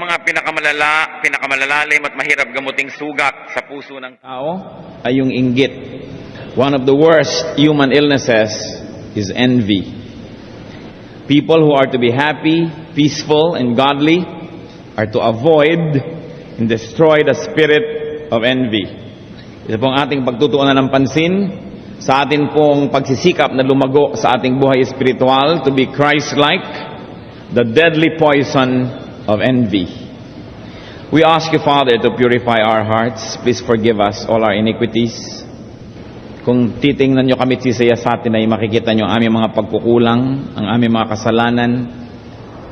mga pinakamalalalim at mahirap gamuting sugat sa puso ng tao ay yung inggit. One of the worst human illnesses is envy. People who are to be happy, peaceful, and godly are to avoid and destroy the spirit of envy. Ito pong ating pagtutuunan ng pansin sa atin pong pagsisikap na lumago sa ating buhay espiritual to be Christ-like, the deadly poison of envy. We ask you, Father, to purify our hearts. Please forgive us all our iniquities. Kung titingnan nyo kami sisaya sa atin ay makikita nyo ang aming mga pagkukulang, ang aming mga kasalanan.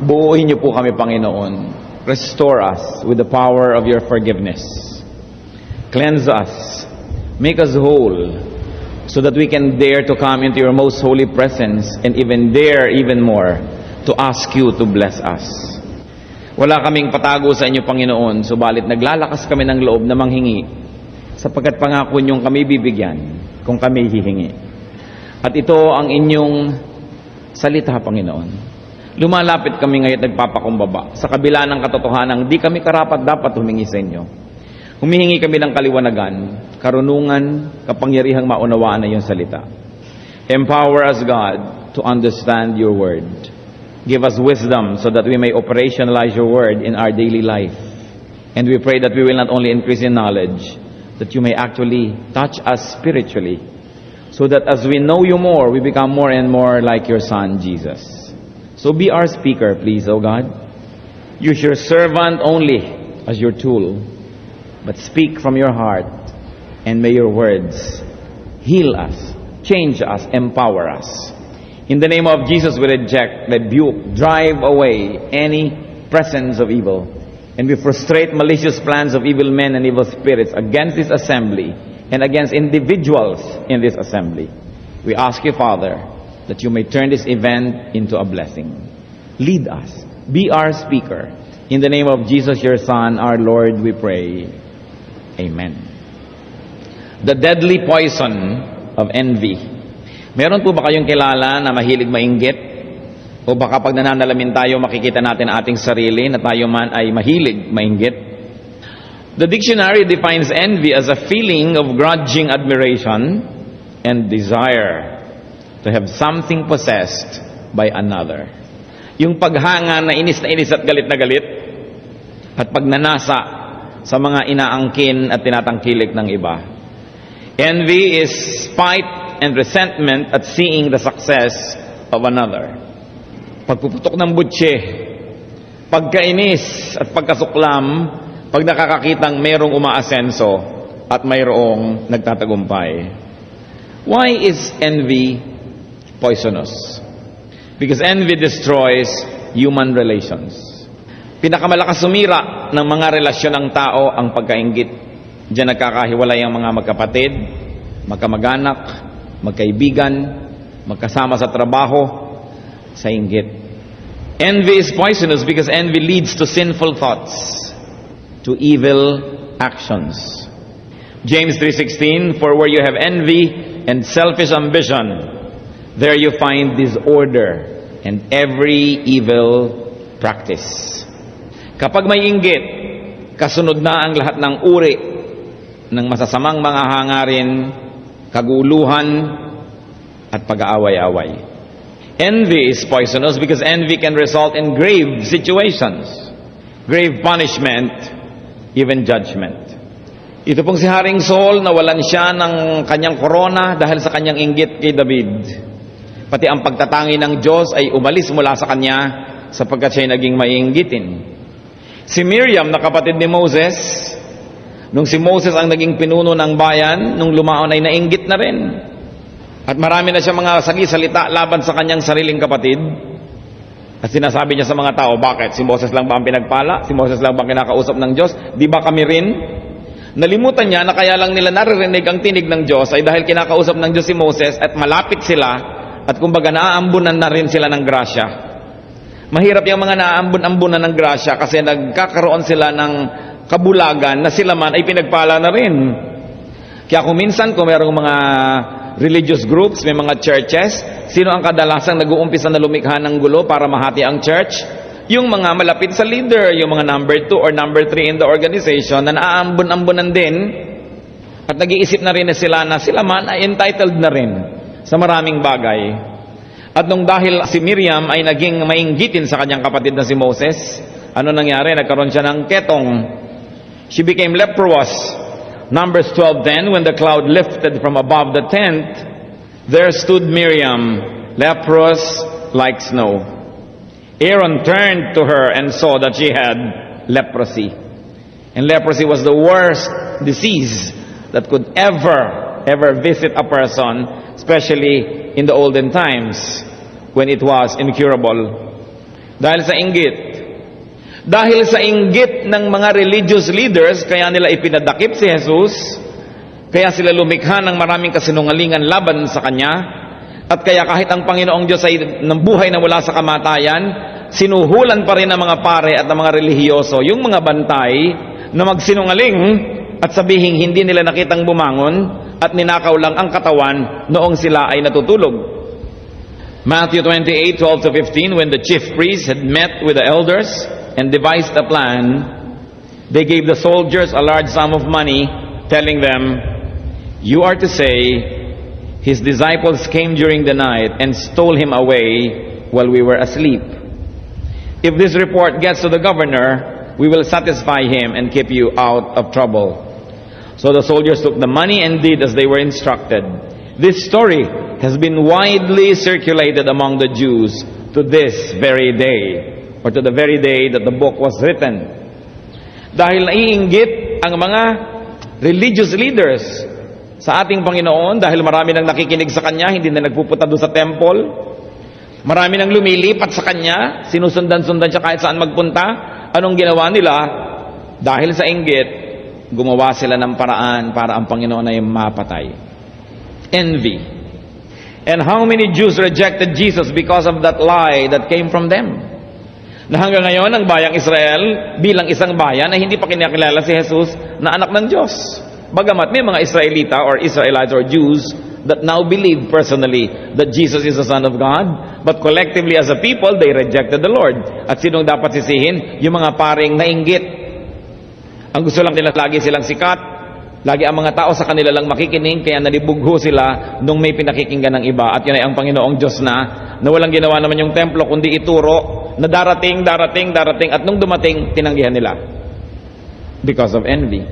Buuin nyo po kami, Panginoon. Restore us with the power of your forgiveness. Cleanse us. Make us whole so that we can dare to come into your most holy presence and even dare even more to ask you to bless us. Wala kaming patago sa inyo, Panginoon, subalit naglalakas kami ng loob na manghingi sapagkat pangako niyong kami bibigyan kung kami hihingi. At ito ang inyong salita, Panginoon. Lumalapit kami ngayon at nagpapakumbaba sa kabila ng katotohanan, di kami karapat dapat humingi sa inyo. Humihingi kami ng kaliwanagan, karunungan, kapangyarihang maunawaan na iyong salita. Empower us, God, to understand your word. Give us wisdom so that we may operationalize your word in our daily life. And we pray that we will not only increase in knowledge, that you may actually touch us spiritually, so that as we know you more, we become more and more like your Son, Jesus. So be our speaker, please, O God. Use your servant only as your tool, but speak from your heart, and may your words heal us, change us, empower us. In the name of Jesus, we reject, rebuke, drive away any presence of evil. And we frustrate malicious plans of evil men and evil spirits against this assembly and against individuals in this assembly. We ask you, Father, that you may turn this event into a blessing. Lead us. Be our speaker. In the name of Jesus, your Son, our Lord, we pray. Amen. The deadly poison of envy. Meron po ba kayong kilala na mahilig mainggit? O baka pag nananalamin tayo, makikita natin ating sarili na tayo man ay mahilig mainggit? The dictionary defines envy as a feeling of grudging admiration and desire to have something possessed by another. Yung paghanga na inis at galit na galit at pagnanasa sa mga inaangkin at tinatangkilik ng iba. Envy is spite and resentment at seeing the success of another. Pagpuputok ng butse, pagkainis at pagkasuklam, pag nakakakitang mayroong umaasenso at mayroong nagtatagumpay. Why is envy poisonous? Because envy destroys human relations. Pinakamalakas sumira ng mga relasyon ng tao ang pagkainggit. Diyan nagkakahiwalay ang mga magkapatid, magkamag-anak, magkaibigan, magkasama sa trabaho, sa inggit. Envy is poisonous because envy leads to sinful thoughts, to evil actions. James 3:16, for where you have envy and selfish ambition, there you find disorder and every evil practice. Kapag may inggit, kasunod na ang lahat ng uri ng masasamang mga hangarin, kaguluhan, at pag-aaway-away. Envy is poisonous because envy can result in grave situations, grave punishment, even judgment. Ito pong si Haring Saul, nawalan siya ng kanyang korona dahil sa kanyang inggit kay David. Pati ang pagtatangi ng Diyos ay umalis mula sa kanya sapagkat siya ay naging maiinggitin. Si Miriam, na kapatid ni Moses, nung si Moses ang naging pinuno ng bayan, nung lumaon ay nainggit na rin. At marami na siya mga salita laban sa kanyang sariling kapatid. At sinasabi niya sa mga tao, bakit? Si Moses lang ba ang pinagpala? Si Moses lang ba ang kinakausap ng Diyos? Di ba kami rin? Nalimutan niya na kaya lang nila naririnig ang tinig ng Diyos ay dahil kinakausap ng Diyos si Moses at malapit sila at kumbaga naaambunan na rin sila ng grasya. Mahirap yung mga naaambun-ambunan ng grasya kasi nagkakaroon sila ng kabulagan na sila man ay pinagpala na rin. Kaya kung minsan, kung mayroong mga religious groups, may mga churches, sino ang kadalasang nag-uumpisa na lumikha ng gulo para mahati ang church? Yung mga malapit sa leader, yung mga number 2 or number 3 in the organization na naaambon-ambonan din at nag-iisip na rin na sila man ay entitled na rin sa maraming bagay. At nung dahil si Miriam ay naging mainggitin sa kanyang kapatid na si Moses, ano nangyari? Nagkaroon siya ng ketong. She became leprous. Numbers 12:10, when the cloud lifted from above the tent, there stood Miriam, leprous like snow. Aaron turned to her and saw that she had leprosy. And leprosy was the worst disease that could ever visit a person, especially in the olden times when it was incurable. Dahil sa inggit ng mga religious leaders, kaya nila ipinadakip si Jesus, kaya sila lumikha ng maraming kasinungalingan laban sa Kanya, at kaya kahit ang Panginoong Diyos ay nabuhay na mula sa kamatayan, sinuhulan pa rin ng mga pare at ng mga relihiyoso yung mga bantay na magsinungaling at sabihing hindi nila nakitang bumangon at ninakaw lang ang katawan noong sila ay natutulog. Matthew 28:12-15, when the chief priests had met with the elders and devised a plan, they gave the soldiers a large sum of money, telling them, "You are to say, His disciples came during the night and stole Him away while we were asleep. If this report gets to the governor, we will satisfy him and keep you out of trouble." So the soldiers took the money and did as they were instructed. This story has been widely circulated among the Jews to this very day, or to the very day that the book was written. Dahil naiinggit ang mga religious leaders sa ating Panginoon, dahil marami nang nakikinig sa Kanya, hindi na nagpupunta doon sa temple, marami nang lumilipat sa Kanya, sinusundan-sundan siya kahit saan magpunta. Anong ginawa nila? Dahil sa inggit, gumawa sila ng paraan para ang Panginoon ay mapatay. Envy. And how many Jews rejected Jesus because of that lie that came from them? Na hanggang ngayon, ang bayang Israel bilang isang bayan ay hindi pa kinakilala si Jesus na anak ng Diyos. Bagamat may mga Israelita or Israelites or Jews that now believe personally that Jesus is the Son of God, but collectively as a people, they rejected the Lord. At sinong dapat sisihin? Yung mga paring nainggit. Ang gusto lang nila, lagi silang sikat, lagi ang mga tao sa kanila lang makikinig, kaya nalibugho sila nung may pinakikinggan ng iba. At yun ay ang Panginoong Diyos na walang ginawa naman yung templo, kundi ituro na darating, at nung dumating, tinanggihan nila. Because of envy.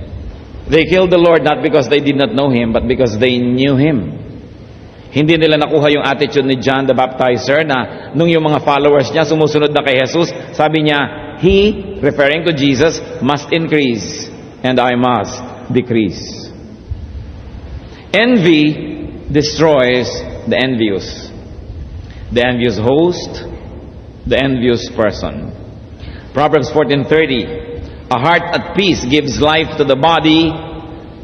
They killed the Lord not because they did not know Him, but because they knew Him. Hindi nila nakuha yung attitude ni John the Baptizer na nung yung mga followers niya sumusunod na kay Jesus, sabi niya, He, referring to Jesus, must increase and I must decrease. Envy destroys the envious. The envious host, the envious person. Proverbs 14:30, a heart at peace gives life to the body,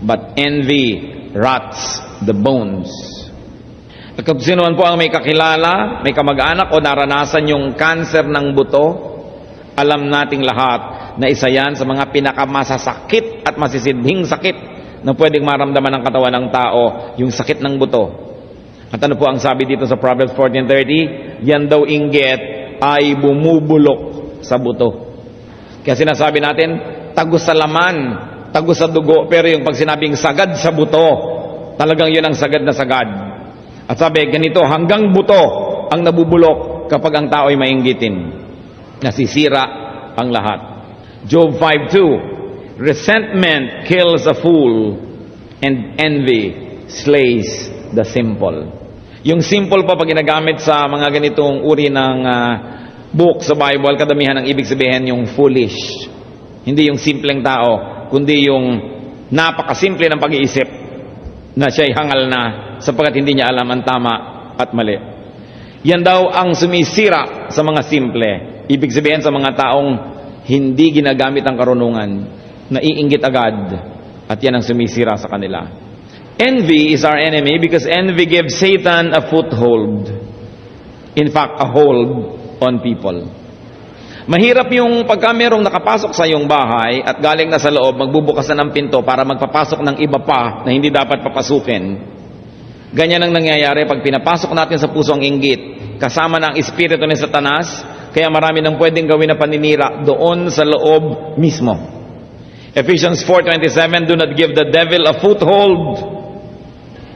but envy rots the bones. At kung sino man po ang may kakilala, may kamag-anak o naranasan yung cancer ng buto, alam nating lahat na isa yan sa mga pinakamasasakit at masisidhing sakit na pwedeng maramdaman ng katawan ng tao, yung sakit ng buto. At ano po ang sabi dito sa Proverbs 14:30? Yan daw inggit ay bumubulok sa buto. Kaya sinasabi natin, tagos sa laman, tagos sa dugo, pero yung pag sinabing sagad sa buto, talagang yun ang sagad na sagad. At sabi, ganito, hanggang buto ang nabubulok kapag ang tao ay mainggitin. Nasisira ang lahat. Job 5:2, resentment kills a fool and envy slays the simple. Yung simple pa pag ginagamit sa mga ganitong uri ng book sa Bible, kadamihan ang ibig sabihin yung foolish. Hindi yung simpleng tao, kundi yung napakasimple ng pag-iisip na siya'y hangal na sapagkat hindi niya alam ang tama at mali. Yan daw ang sumisira sa mga simple. Ibig sabihin sa mga taong hindi ginagamit ang karunungan, naiinggit agad, at yan ang sumisira sa kanila. Envy is our enemy because envy gives Satan a foothold. In fact, a hold on people. Mahirap yung pagka merong nakapasok sa iyong bahay at galing na sa loob, magbubukas na ng pinto para magpapasok ng iba pa na hindi dapat papasukin. Ganyan ang nangyayari pag pinapasok natin sa puso ang inggit. kasama na ang espiritu ni Satanas, kaya marami nang pwedeng gawin na paninira doon sa loob mismo. Ephesians 4:27, do not give the devil a foothold,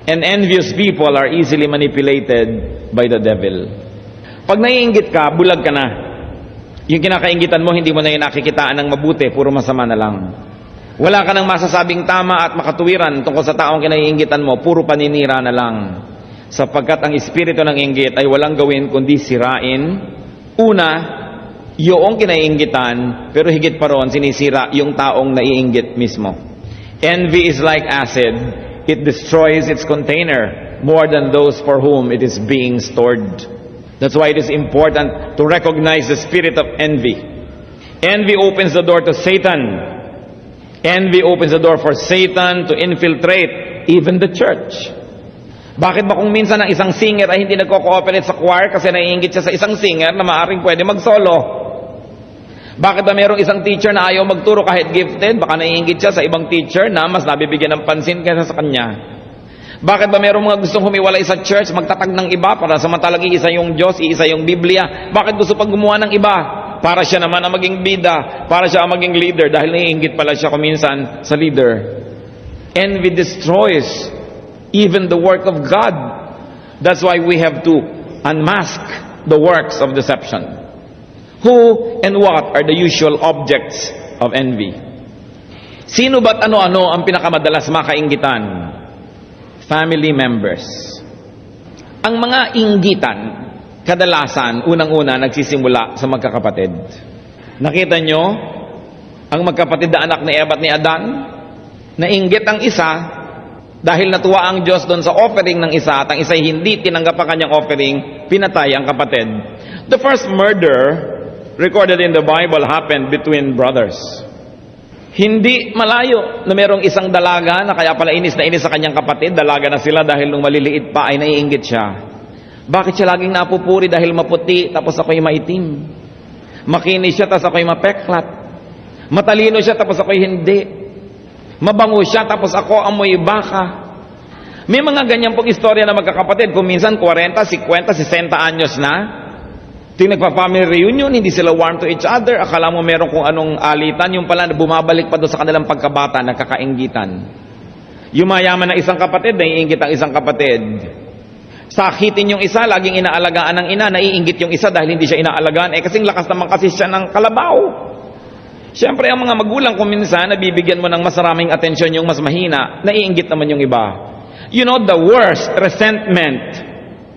and envious people are easily manipulated by the devil. Pag naiinggit ka, bulag ka na. Yung kinakainggitan mo, hindi mo na yung nakikitaan ng mabuti, puro masama na lang. Wala ka nang masasabing tama at makatuwiran tungkol sa taong kinaiinggitan mo, puro paninira na lang. Sapagkat ang espiritu ng inggit ay walang gawin kundi sirain. Una, yung kinaiinggitan, pero higit pa ron, sinisira yung taong naiinggit mismo. Envy is like acid. It destroys its container more than those for whom it is being stored. That's why it is important to recognize the spirit of envy. Envy opens the door to Satan. Envy opens the door for Satan to infiltrate even the church. Bakit ba kung minsan ang isang singer ay hindi nagko-cooperate sa choir kasi naiinggit siya sa isang singer na maaaring pwede mag-solo? Bakit ba mayroong isang teacher na ayaw magturo kahit gifted? Baka naiinggit siya sa ibang teacher na mas nabibigyan ng pansin kaysa sa kanya. Bakit ba mayroong mga gustong humiwalay sa church, magtatag ng iba para samantalang iisa yung Diyos, iisa yung Biblia? Bakit gusto pang gumawa ng iba? Para siya naman ang maging bida, para siya ang maging leader dahil naiinggit pala siya kuminsan sa leader. Envy destroys even the work of God. That's why we have to unmask the works of deception. Who and what are the usual objects of envy? Sino ba't ano-ano ang pinakamadalas makainggitan? Family members. Ang mga inggitan, kadalasan, unang-una, nagsisimula sa magkakapatid. Nakita nyo, ang magkapatid na anak ni Eva at ni Adan, nainggit ang isa, dahil natuwa ang Diyos doon sa offering ng isa, at ang isa hindi tinanggap ang kanyang offering, pinatay ang kapatid. The first murder recorded in the Bible happened between brothers. Hindi malayo na merong isang dalaga na kaya pala inis na inis sa kanyang kapatid, dalaga na sila dahil nung maliliit pa ay naiinggit siya. Bakit siya laging napupuri dahil maputi tapos ako'y maitim? Makinis siya tapos ako'y mapeklat. Matalino siya tapos ako'y hindi. Mabango siya tapos ako amoy baka. May mga ganyan pong istorya na magkakapatid. Kung minsan 40, 50, 60 anyos na. Ting nagpa-family reunion, hindi sila warm to each other. Akala mo meron kung anong alitan. Yung pala bumabalik pa doon sa kanilang pagkabata, nagkakainggitan. Yung mayaman ng isang kapatid, naiinggit ang isang kapatid. Sakitin yung isa, laging inaalagaan ng ina, naiinggit yung isa dahil hindi siya inaalagaan. Kasing lakas naman kasi siya ng kalabaw. Siyempre, ang mga magulang kung minsan, nabibigyan mo ng mas maraming atensyon yung mas mahina, naiinggit naman yung iba. You know, the worst resentment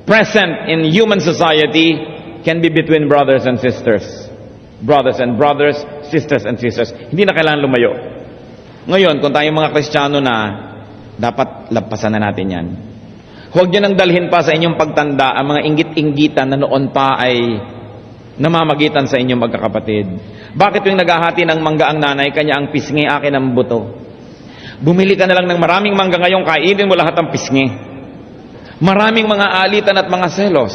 present in human society can be between brothers and sisters. Brothers and brothers, sisters and sisters. Hindi na kailangan lumayo. Ngayon, kung tayong mga Kristiyano na, dapat lampasan na natin yan. Huwag nyo nang dalhin pa sa inyong pagtanda ang mga inggit-inggitan na noon pa ay namamagitan sa inyong magkakapatid. Bakit yung naghahati ng mangga ang nanay, kanya ang pisngi, akin ang buto? Bumili ka na lang ng maraming mangga ngayon, kainin mo lahat ang pisngi. Maraming mga alitan at mga selos.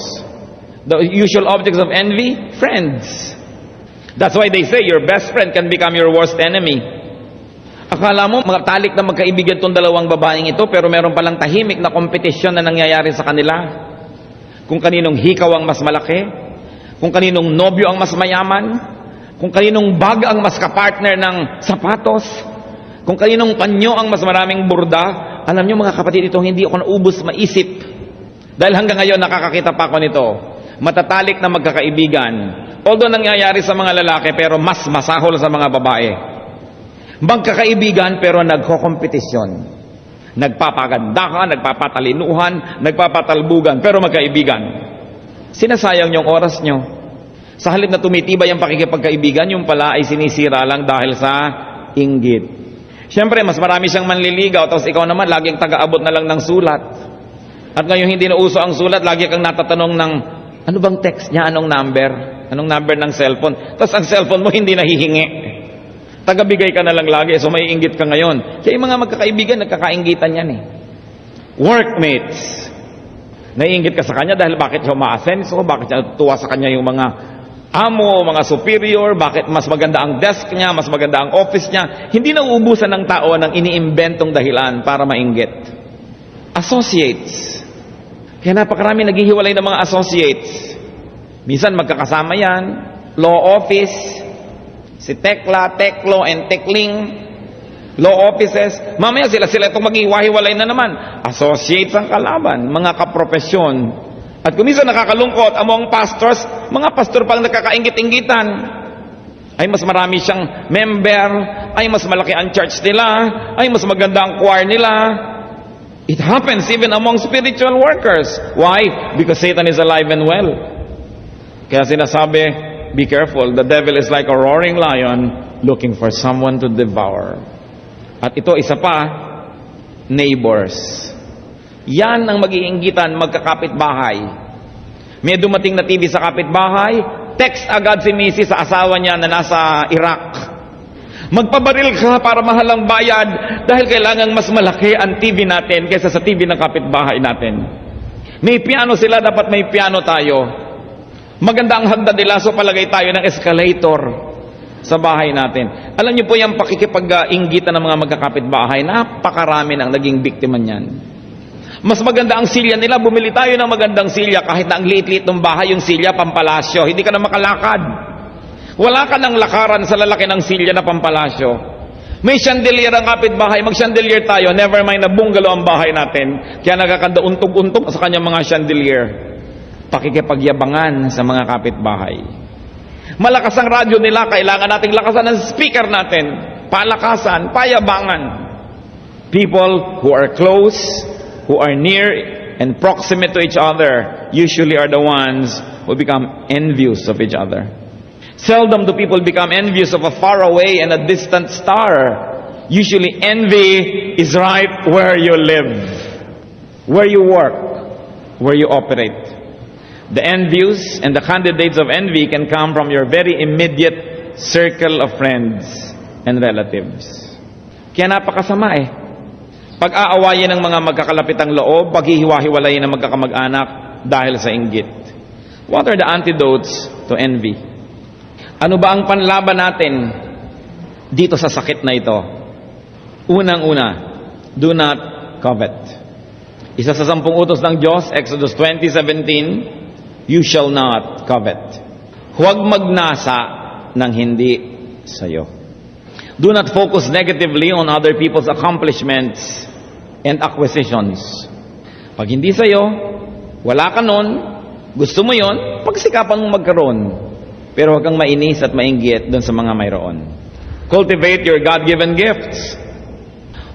The usual objects of envy, friends. That's why they say your best friend can become your worst enemy. Akala mo, mga talik na magkaibigan itong dalawang babaeng ito, pero meron palang tahimik na kompetisyon na nangyayari sa kanila. Kung kaninong hikaw ang mas malaki, kung kaninong nobyo ang mas mayaman, kung kaninong bag ang mas kapartner ng sapatos, kung kaninong panyo ang mas maraming burda. Alam nyo mga kapatid, ito hindi ako naubos maisip. Dahil hanggang ngayon nakakakita pa ako nito. Matatalik na magkakaibigan. Although nangyayari sa mga lalaki, pero mas masahol sa mga babae. Magkakaibigan pero nagkokompetisyon. Nagpapagandahan, nagpapatalinuhan, nagpapatalbugan, pero magkaibigan. Sinasayang yung oras nyo. Sa halip na tumitibay ang pakikipagkaibigan, yung pala ay sinisira lang dahil sa inggit. Siyempre, mas marami siyang manliligaw, tapos ikaw naman, laging taga-abot na lang ng sulat. At ngayon hindi na uso ang sulat, lagi kang natatanong ng, ano bang text niya, anong number? Anong number ng cellphone? Tapos ang cellphone mo hindi nahihingi. Tagabigay ka na lang lagi, so may inggit ka ngayon. Kaya yung mga magkakaibigan, nagkakainggitan yan eh. Workmates. Naiinggit ka sa kanya dahil bakit siya umaasenso, bakit siya natutuwa sa kanya yung mga amo, mga superior, bakit mas maganda ang desk niya, mas maganda ang office niya. Hindi na uubusan ng tao ng iniimbentong dahilan para mainggit. Associates. Kaya napakarami naghihiwalay ng mga associates. Minsan magkakasama yan, law office, si Tekla, Teklo, and Tekling, law offices. Mamaya sila itong maghiwa-hiwalay na naman. Associates ang kalaban, mga kaprofesyon. At kung minsan nakakalungkot, among pastors, mga pastor pang nagkakaingit-inggitan. Ay mas marami siyang member, ay mas malaki ang church nila, ay mas maganda ang choir nila. It happens even among spiritual workers. Why? Because Satan is alive and well. Kaya sinasabi, be careful, the devil is like a roaring lion looking for someone to devour. At ito, isa pa, neighbors. Yan ang mag-iinggitan, magkakapit-bahay. May dumating na TV sa kapitbahay, text agad si Mrs. sa asawa niya na nasa Iraq. Magpabaril ka para mahalang bayad dahil kailangan mas malaki ang TV natin kaysa sa TV ng kapitbahay natin. May piano sila, dapat may piano tayo. Maganda ang hagdan nila, so palagay tayo ng escalator sa bahay natin. Alam niyo po yung pakikipag-inggitan ng mga magkakapitbahay, napakarami ng naging biktima niyan. Mas maganda ang silya nila, bumili tayo ng magandang silya kahit na ang liit-liit ng bahay, yung silya pampalasyo, hindi ka na makalakad. Wala ka ng lakaran sa lalaki ng silya na pampalasyo. May chandelier ang kapitbahay, mag-chandelier tayo, never mind na bungalow ang bahay natin, kaya nagkakanda untog-untog sa kanyang mga chandelier. Pakikipagyabangan sa mga kapitbahay. Malakas ang radyo nila, kailangan nating lakasan ang speaker natin. Palakasan, payabangan. People who are close, who are near and proximate to each other, usually are the ones who become envious of each other. Seldom do people become envious of a faraway and a distant star. Usually envy is right where you live, where you work, where you operate. The envious and the candidates of envy can come from your very immediate circle of friends and relatives. Kaya napakasama eh. Pag-aawayin ng mga magkakalapitang loob, paghihiwa-hiwalayin ng magkakamag-anak dahil sa inggit. What are the antidotes to envy? Ano ba ang panlaban natin dito sa sakit na ito? Unang-una, do not covet. Isa sa 10 utos ng Diyos, Exodus 20:17, you shall not covet. Huwag magnasa ng hindi sa'yo. Do not focus negatively on other people's accomplishments and acquisitions. Pag hindi sa'yo, wala ka nun, gusto mo yon, pagsikapan mong magkaroon. Pero huwag kang mainis at mainggit dun sa mga mayroon. Cultivate your God-given gifts.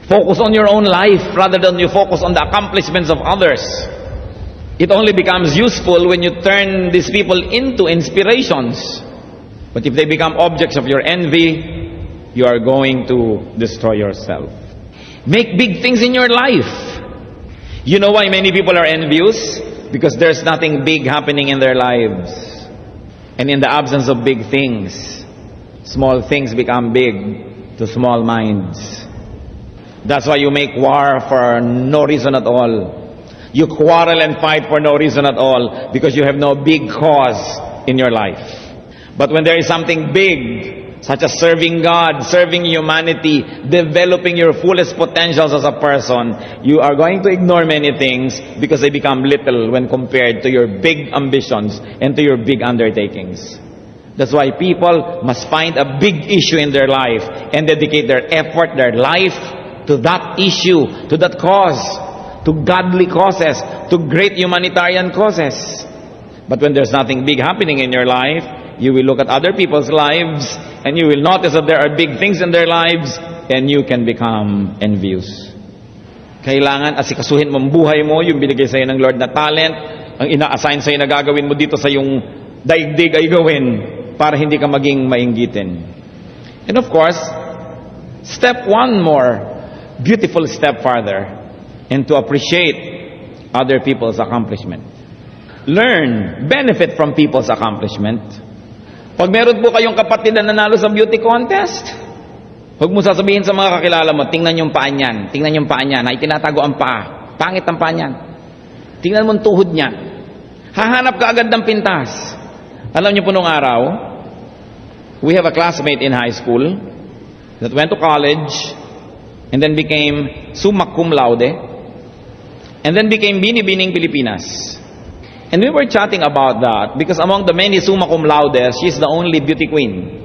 Focus on your own life rather than you focus on the accomplishments of others. It only becomes useful when you turn these people into inspirations. But if they become objects of your envy, you are going to destroy yourself. Make big things in your life. You know why many people are envious? Because there's nothing big happening in their lives. And in the absence of big things, small things become big to small minds. That's why you make war for no reason at all. You quarrel and fight for no reason at all because you have no big cause in your life. But when there is something big, such as serving God, serving humanity, developing your fullest potentials as a person, you are going to ignore many things because they become little when compared to your big ambitions and to your big undertakings. That's why people must find a big issue in their life and dedicate their effort, their life to that issue, to that cause, to godly causes, to great humanitarian causes. But when there's nothing big happening in your life, you will look at other people's lives and you will notice that there are big things in their lives and you can become envious. Kailangan asikasuhin mo ang buhay mo, yung binigay sa'yo ng Lord na talent, ang ina-assign sa'yo na gagawin mo dito sa yung daigdig ay gawin para hindi ka maging mainggitin. And of course, step one more, beautiful step farther, and to appreciate other people's accomplishment. Learn, benefit from people's accomplishment. Pag meron po kayong kapatid na nanalo sa beauty contest, huwag mo sasabihin sa mga kakilala mo, tingnan yung paa niyan, tingnan yung paa niyan, ay tinatago ang paa, pangit ang paa niyan. Tingnan mo ang tuhod niya. Hahanap ka agad ng pintas. Alam niyo po nung araw, we have a classmate in high school that went to college and then became summa cum laude and then became Binibining Pilipinas. And we were chatting about that because among the many summa cum laudes, she's the only beauty queen.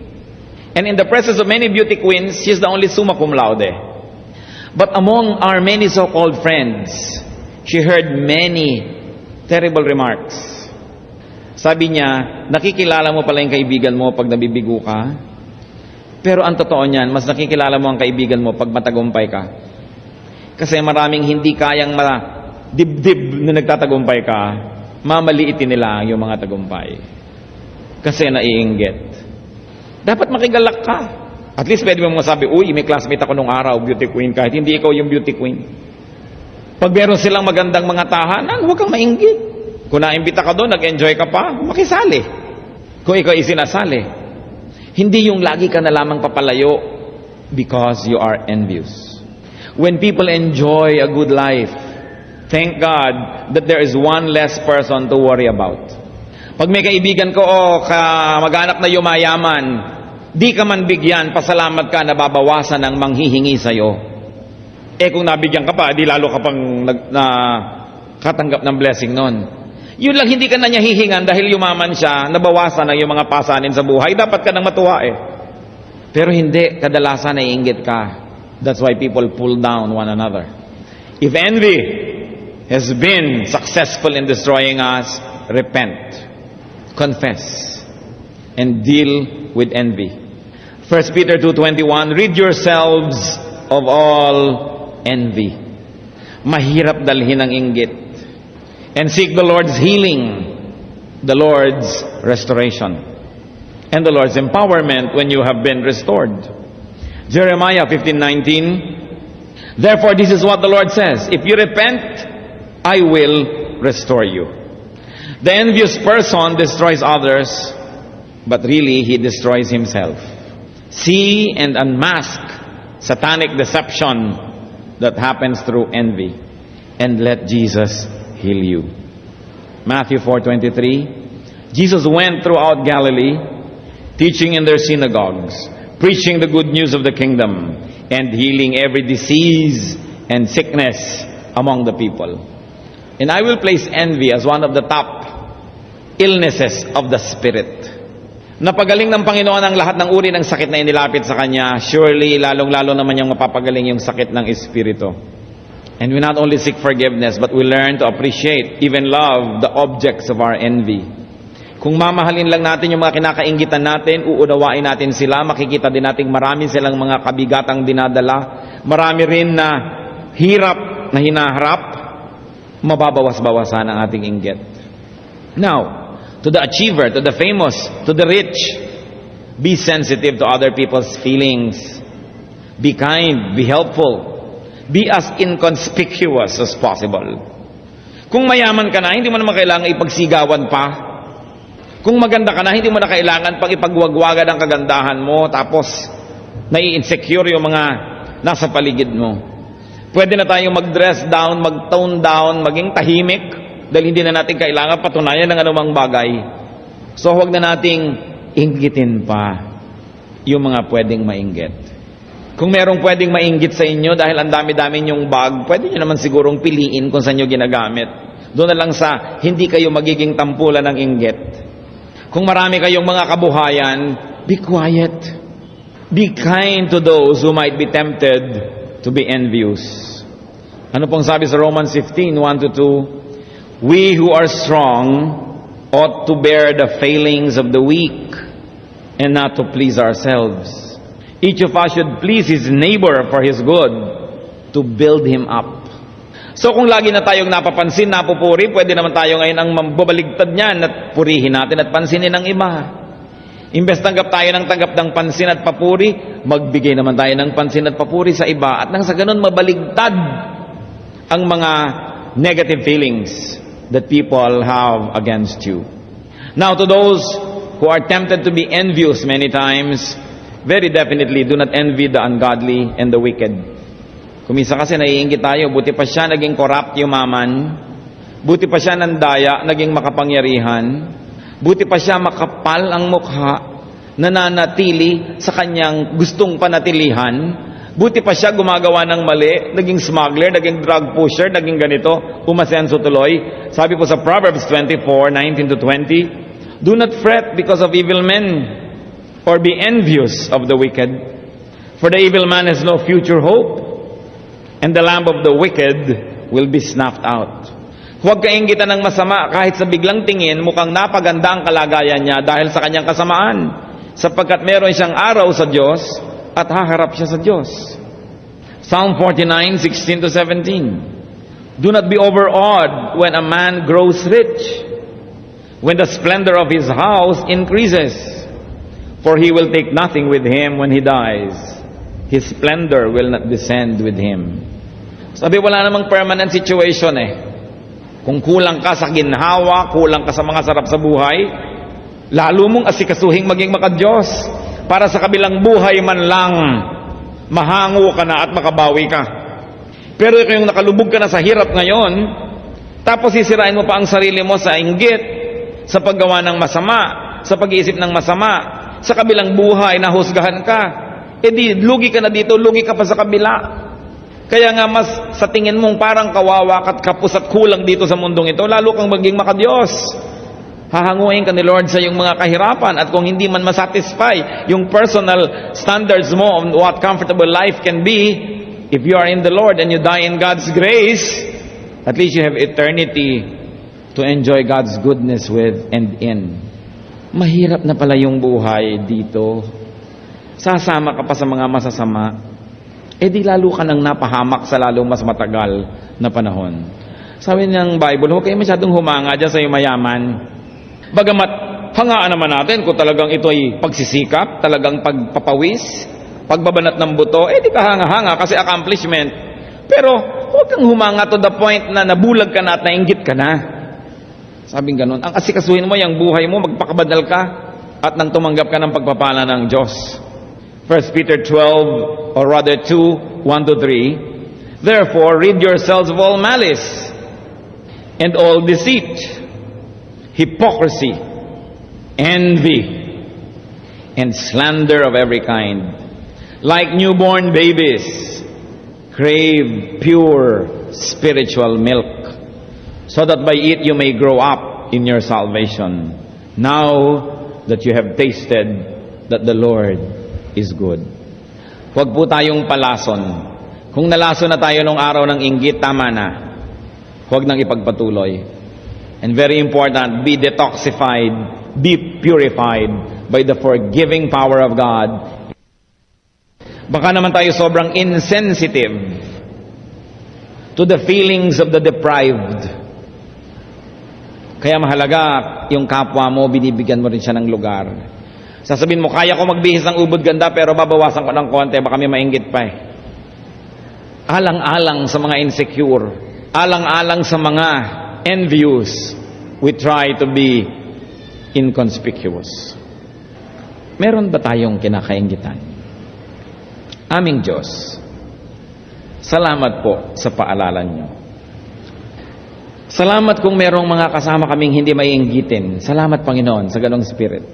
And in the presence of many beauty queens, she's the only summa cum laude. But among our many so-called friends, she heard many terrible remarks. Sabi niya, nakikilala mo pala yung kaibigan mo pag nabibigo ka. Pero ang totoo niyan, mas nakikilala mo ang kaibigan mo pag matagumpay ka. Kasi maraming hindi kayang dibdib na nagtatagumpay ka, mamaliitin nila yung mga tagumpay. Kasi naiinggit. Dapat makigalak ka. At least pwede mo masabi, uy, may classmate ako nung araw, beauty queen, kahit hindi ikaw yung beauty queen. Pag meron silang magandang mga tahanan, huwag kang mainggit. Kung naimbita ka doon, nag-enjoy ka pa, makisali. Kung ikaw isinasali. Hindi yung lagi ka na lamang papalayo because you are envious. When people enjoy a good life, thank God that there is one less person to worry about. Pag may kaibigan ko, mag-anak na yumayaman, di ka man bigyan, pasalamat ka, nababawasan ng manghihingi sa'yo. Kung nabigyan ka pa, di lalo ka pang katanggap ng blessing nun. Yun lang, hindi ka na niya hihingan dahil yumaman siya, nabawasan ng yung mga pasanin sa buhay, dapat ka nang matuwa Pero hindi, kadalasan naiinggit ka. That's why people pull down one another. If envy has been successful in destroying us, repent. Confess and deal with envy. 1 Peter 2:21, rid yourselves of all envy. Mahirap dalhin ang inggit. And seek the Lord's healing, the Lord's restoration, and the Lord's empowerment when you have been restored. Jeremiah 15:19, therefore this is what the Lord says, if you repent, I will restore you. The envious person destroys others, but really he destroys himself. See and unmask satanic deception that happens through envy, and let Jesus heal you. Matthew 4:23, Jesus went throughout Galilee, teaching in their synagogues, preaching the good news of the kingdom, and healing every disease and sickness among the people. And I will place envy as one of the top illnesses of the spirit. Napagaling ng Panginoon ang lahat ng uri ng sakit na inilapit sa Kanya. Surely, lalong-lalo naman yung mapapagaling yung sakit ng Espiritu. And we not only seek forgiveness, but we learn to appreciate, even love, the objects of our envy. Kung mamahalin lang natin yung mga kinakainggitan natin, uunawain natin sila, makikita din natin marami silang mga kabigatang dinadala, marami rin na hirap na hinaharap, mababawas-bawasan ang ating inggit. Now, to the achiever, to the famous, to the rich, be sensitive to other people's feelings. Be kind, be helpful. Be as inconspicuous as possible. Kung mayaman ka na, hindi mo naman kailangan ipagsigawan pa. Kung maganda ka na, hindi mo na kailangan pang ipagwagwagan ang kagandahan mo, tapos nai-insecure yung mga nasa paligid mo. Pwede na tayong mag-dress down, mag-tone down, maging tahimik, dahil hindi na natin kailangan patunayan ng anumang bagay. So huwag na nating inggitin pa yung mga pwedeng mainggit. Kung merong pwedeng mainggit sa inyo dahil ang dami-dami nyong bag, pwede nyo naman sigurong piliin kung saan nyo ginagamit. Doon na lang sa hindi kayo magiging tampulan ng inggit. Kung marami kayong mga kabuhayan, be quiet. Be kind to those who might be tempted to be envious. Ano pong sabi sa Romans 15:1-2? We who are strong ought to bear the failings of the weak and not to please ourselves. Each of us should please his neighbor for his good, to build him up. So kung lagi na tayong napapansin, napupuri, pwede naman tayo ngayon ang mambabaligtad niyan at purihin natin at pansinin ng iba. Imbes tanggap tayo ng pansin at papuri, magbigay naman tayo ng pansin at papuri sa iba at nang sa ganun mabaligtad ang mga negative feelings that people have against you. Now to those who are tempted to be envious many times, very definitely do not envy the ungodly and the wicked. Kumisa kasi naiinggit tayo, buti pa siya naging corrupt yumaman, buti pa siya nandaya, naging makapangyarihan, buti pa siya makapal ang mukha, nananatili sa kanyang gustong panatilihan, Buti pa siya gumagawa ng mali, naging smuggler, naging drug pusher, naging ganito, umasenso tuloy. Sabi po sa Proverbs 24:19 to 20, "Do not fret because of evil men, or be envious of the wicked. For the evil man has no future hope, and the lamp of the wicked will be snuffed out." Huwag kainggitan ng masama kahit sa biglang tingin mukhang napaganda ang kalagayan niya dahil sa kanyang kasamaan, sapagkat meron siyang araw sa Diyos at haharap siya sa Diyos. Psalm 49:16 to 17. "Do not be overawed when a man grows rich, when the splendor of his house increases. For he will take nothing with him when he dies. His splendor will not descend with him." Sabi, wala namang permanent situation eh. Kung kulang ka sa ginhawa, kulang ka sa mga sarap sa buhay, lalo mong asikasuhing maging makadiyos para sa kabilang buhay man lang mahango ka na at makabawi ka. Pero kung nakalubog ka na sa hirap ngayon, tapos sisirain mo pa ang sarili mo sa inggit, sa paggawa ng masama, sa pag-iisip ng masama, sa kabilang buhay nahusgahan ka, di lugi ka na dito, lugi ka pa sa kabila. Kaya nga mas sa tingin mong parang kawawa at kapos at kulang dito sa mundong ito, lalo kang maging makadiyos. Hahanguin ka ni Lord sa iyong mga kahirapan, at kung hindi man masatisfy yung personal standards mo on what comfortable life can be, if you are in the Lord and you die in God's grace, at least you have eternity to enjoy God's goodness with and in. Mahirap na pala yung buhay dito. Sasama ka pa sa mga masasama, di lalo ka nang napahamak sa lalong mas matagal na panahon. Sabi ng Bible, huwag kayo masyadong humanga dyan sa iyong mayaman. Bagamat hangaan naman natin kung talagang ito ay pagsisikap, talagang pagpapawis, pagbabanat ng buto, di ka hanga-hanga kasi accomplishment. Pero huwag kang humanga to the point na nabulag ka na at nainggit ka na. Sabing ganun, ang asikasuhin mo yung buhay mo, magpakabadal ka at nang tumanggap ka ng pagpapala ng Diyos. 1 Peter 12, or rather 2:1 to 3, "Therefore rid yourselves of all malice and all deceit, hypocrisy, envy, and slander of every kind. Like newborn babies, crave pure spiritual milk, so that by it you may grow up in your salvation, now that you have tasted that the Lord is good." Huwag po tayong palason. Kung nalason na tayo nung araw ng inggit, tama na. Huwag nang ipagpatuloy. And very important, be detoxified, be purified by the forgiving power of God. Baka naman tayo sobrang insensitive to the feelings of the deprived. Kaya mahalaga, yung kapwa mo, binibigyan mo rin siya ng lugar. Sasabihin mo, kaya ko magbihis ng ubod ganda, pero babawasan ko ng konti, baka may mainggit pa eh. Alang-alang sa mga insecure, alang-alang sa mga envious, we try to be inconspicuous. Meron ba tayong kinakainggitan? Aming Diyos, salamat po sa paalala niyo. Salamat kung merong mga kasama kaming hindi maiinggitin. Salamat, Panginoon, sa ganong spirit.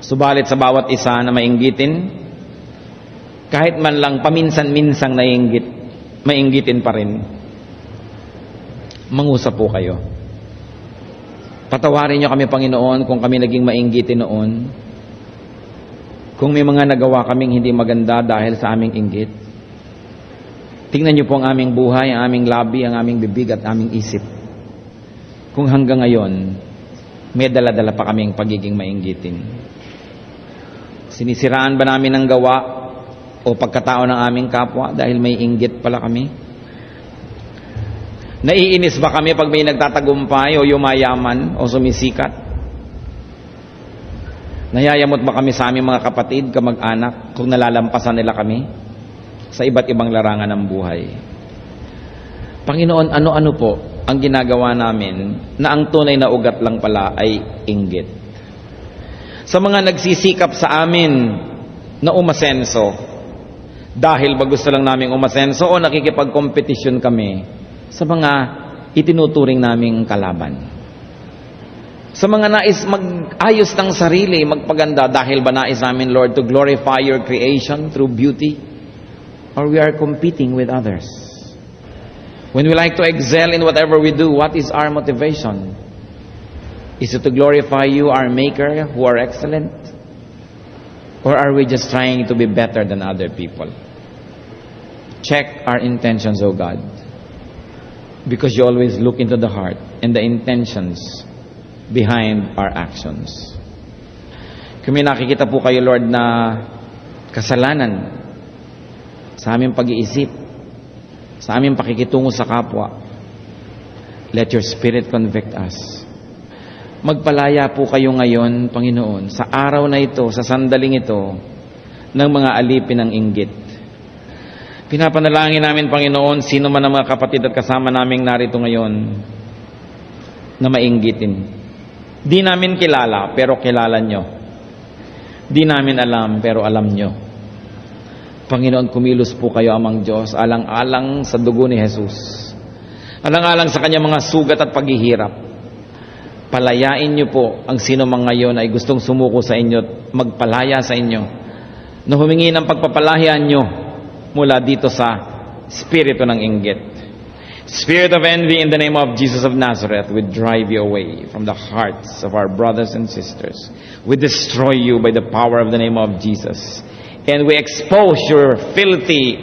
Subalit sa bawat isa na mainggitin, kahit man lang paminsan-minsang mainggitin pa rin, mangusap po kayo. Patawarin niyo kami, Panginoon, kung kami naging mainggitin noon, kung may mga nagawa kaming hindi maganda dahil sa aming inggit. Tingnan niyo po ang aming buhay, ang aming labi, ang aming bibig at aming isip. Kung hanggang ngayon, may dala-dala pa kaming pagiging mainggitin. Sinisiraan ba namin ang gawa o pagkatao ng aming kapwa dahil may inggit pala kami? Naiinis ba kami pag may nagtatagumpay o yumayaman o sumisikat? Nayayamot ba kami sa aming mga kapatid, kamag-anak, kung nalalampasan nila kami sa iba't ibang larangan ng buhay? Panginoon, ano-ano po ang ginagawa namin na ang tunay na ugat lang pala ay inggit? Sa mga nagsisikap sa amin na umasenso, dahil ba gusto lang naming umasenso o nakikipag-competition kami sa mga itinuturing naming kalaban? Sa mga nais mag-ayos ng sarili, magpaganda, dahil ba nais namin, Lord, to glorify your creation through beauty, or we are competing with others? When we like to excel in whatever we do, what is our motivation? Is it to glorify you, our Maker, who are excellent? Or are we just trying to be better than other people? Check our intentions, O God. Because you always look into the heart and the intentions behind our actions. Kung may nakikita po kayo, Lord, na kasalanan sa aming pag-iisip, sa aming pakikitungo sa kapwa, let your Spirit convict us. Magpalaya po kayo ngayon, Panginoon, sa araw na ito, sa sandaling ito, ng mga alipin ng inggit. Pinapanalangin namin, Panginoon, sino man ang mga kapatid at kasama naming narito ngayon na mainggitin. Di namin kilala, pero kilala nyo. Di namin alam, pero alam nyo. Panginoon, kumilos po kayo, Amang Diyos, alang-alang sa dugo ni Jesus. Alang-alang sa kanyang mga sugat at paghihirap. Palayain niyo po ang sino man ngayon ay gustong sumuko sa inyo at magpalaya sa inyo na humingi ng pagpapalayan niyo mula dito sa spirito ng inggit. Spirit of envy, in the name of Jesus of Nazareth, we drive you away from the hearts of our brothers and sisters. We destroy you by the power of the name of Jesus. And we expose your filthy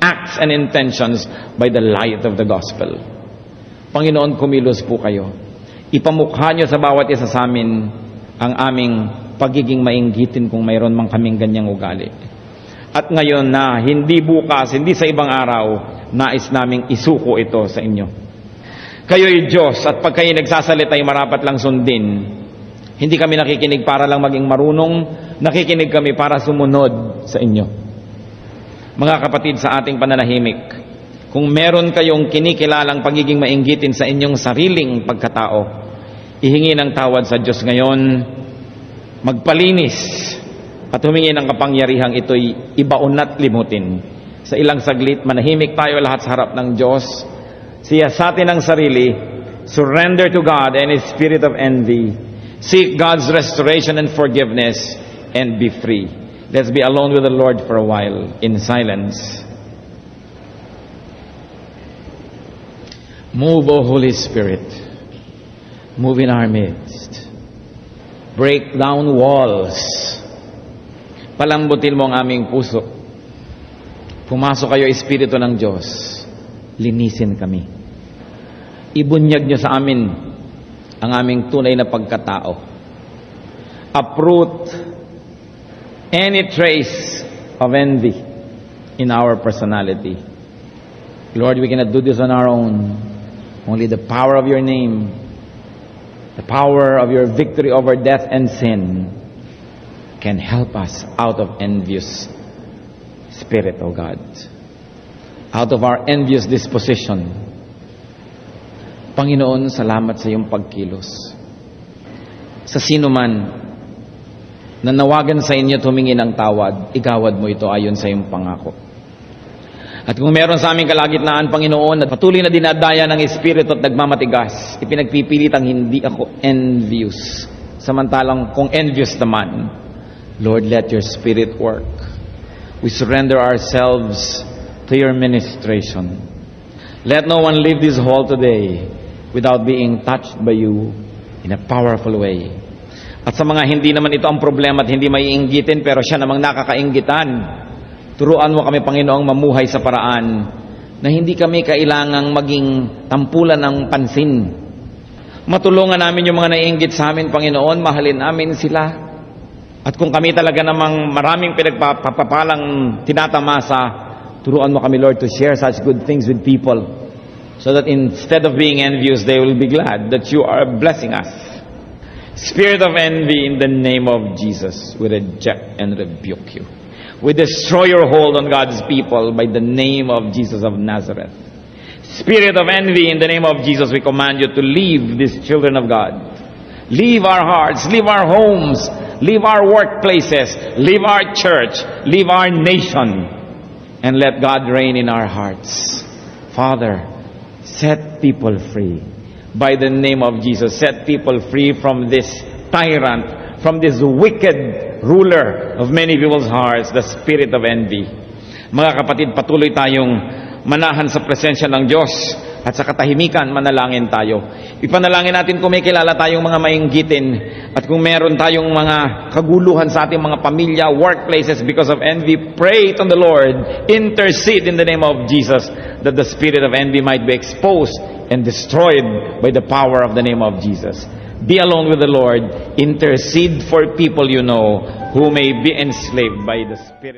acts and intentions by the light of the gospel. Panginoon, kumilos po kayo. Ipamukha nyo sa bawat isa sa amin ang aming pagiging mainggitin kung mayroon man kaming ganyang ugali. At ngayon na hindi bukas, hindi sa ibang araw, nais naming isuko ito sa inyo. Kayo'y Diyos at pag kayo nagsasalita ay marapat lang sundin. Hindi kami nakikinig para lang maging marunong, nakikinig kami para sumunod sa inyo. Mga kapatid, sa ating pananahimik, kung meron kayong kinikilalang pagiging mainggitin sa inyong sariling pagkatao, ihingi ng tawad sa Diyos ngayon, magpalinis at humingi ng kapangyarihang ito'y ibaon at limutin. Sa ilang saglit, manahimik tayo lahat sa harap ng Diyos. Siyasatin ang sarili, surrender to God and His spirit of envy, seek God's restoration and forgiveness, and be free. Let's be alone with the Lord for a while in silence. Move, O Holy Spirit. Move in our midst. Break down walls. Palambutin mo ang aming puso. Pumasok kayo, Espiritu ng Diyos. Linisin kami. Ibunyag nyo sa amin ang aming tunay na pagkatao. Uproot any trace of envy in our personality. Lord, we cannot do this on our own. Only the power of your name, the power of your victory over death and sin can help us out of envious spirit, O God. Out of our envious disposition. Panginoon, salamat sa iyong pagkilos. Sa sino man na nawagan sa inyo tumingi ng tawad, igawad mo ito ayon sa iyong pangako. At kung meron sa aming kalagitnaan, Panginoon, at patuloy na dinadaya ng Espiritu at nagmamatigas, ipinagpipilitang hindi ako envious. Samantalang kung envious naman, Lord, let your Spirit work. We surrender ourselves to your ministration. Let no one leave this hall today without being touched by you in a powerful way. At sa mga hindi naman ito ang problema at hindi maiinggitin, pero siya namang nakakainggitan, turuan mo kami, Panginoong, mamuhay sa paraan na hindi kami kailangang maging tampulan ng pansin. Matulungan namin yung mga naiinggit sa amin, Panginoon, mahalin namin sila. At kung kami talaga namang maraming pinagpapalang tinatamasa, turuan mo kami, Lord, to share such good things with people so that instead of being envious, they will be glad that you are blessing us. Spirit of envy, in the name of Jesus, we reject and rebuke you. We destroy your hold on God's people by the name of Jesus of Nazareth. Spirit of envy, in the name of Jesus, we command you to leave these children of God. Leave our hearts, leave our homes, leave our workplaces, leave our church, leave our nation, and let God reign in our hearts. Father, set people free. By the name of Jesus, set people free from this tyrant, from this wicked ruler of many people's hearts, the spirit of envy. Mga kapatid, patuloy tayong manahan sa presensya ng Diyos at sa katahimikan, manalangin tayo. Ipanalangin natin kung may kilala tayong mga mainggitin at kung meron tayong mga kaguluhan sa ating mga pamilya, workplaces because of envy, pray to the Lord, intercede in the name of Jesus that the spirit of envy might be exposed and destroyed by the power of the name of Jesus. Be alone with the Lord, intercede for people you know who may be enslaved by the Spirit.